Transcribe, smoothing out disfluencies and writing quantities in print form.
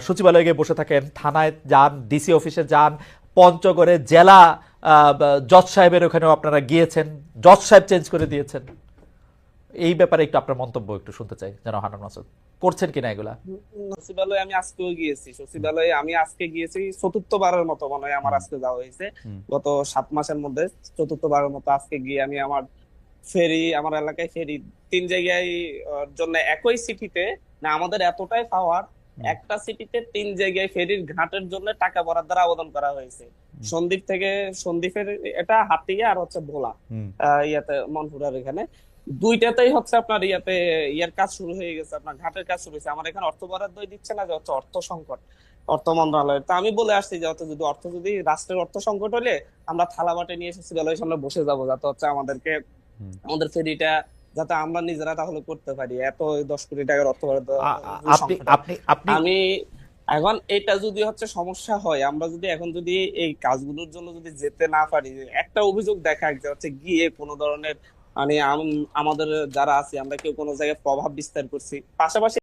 সচিবালয়ে গিয়ে বসে থাকেন, থানায় যান, ডিসি অফিসে যান, পঞ্চগড়ে জেলা জজ সাহেবের ওখানেও আপনারা গিয়েছেন, জজ সাহেব চেঞ্জ করে দিয়েছেন। এই ব্যাপারে একটু আপনার মন্তব্য একটু শুনতে চাই, যেন হান্নান মাসুদ করছেন কিনা এগুলা। সচিবালয়ে আমি আজকেও গিয়েছি, সচিবালয়ে আমি আজকে গিয়েছি চতুর্থবারের মতো মনে হয় আমার হুম, আজকে যাওয়া হয়েছে। হুম, গত 7 মাসের মধ্যে চতুর্থবারের মতো আজকে গিয়ে আমি আমার ফেরি, আমার এলাকায় ফেরি 3 জায়গায় জন্য একই সিটিতে, না আমাদের এতটাই পাওয়ার, হুম, একটা সিটিতে 3 জায়গায় ফেরির ঘাটের জন্য টাকা বরাদ্দের আবেদন করা হয়েছে। হুম, সন্দ্বীপ থেকে, সন্দ্বীপের এটা হাতিয়া আর হচ্ছে ভোলা, হুম, ইয়াতে মনপুরার এখানে দুইটাতেই হচ্ছে আপনার ইয়াতে ইয়ার কাজ শুরু হয়ে গেছে, আপনার ঘাটের কাজ শুরু হয়েছে। আমার এখানে অর্থ বরাদ্দই দিচ্ছে না, যে হচ্ছে অর্থ সংকট অর্থ মন্ত্রণালয়ের। তা আমি বলে আসছি যে হচ্ছে যদি যদি রাষ্ট্রের অর্থ সংকট হলে আমরা থালা বাটে নিয়ে এসে সচিবালয়ের সামনে বসে যাবো, যাতে হচ্ছে আমাদেরকে হুম। আমাদের ফেরিটা যাতে আমরা নিজেরা তাহলে করতে পারি। এত 10 কোটি টাকার অর্থ বরাদ্দ আপনি সংকট। আপনি আপনি আমি এখন এটা যদি হচ্ছে সমস্যা হয়, আমরা যদি এখন যদি এই কাজগুলোর জন্য যদি যেতে না পারি, একটা অভিযোগ দেখাক যে হচ্ছে গিয়ে কোনো ধরনের মানে আমাদের যারা আছি আমরা কেউ কোনো জায়গায় প্রভাব বিস্তার করছি, পাশাপাশি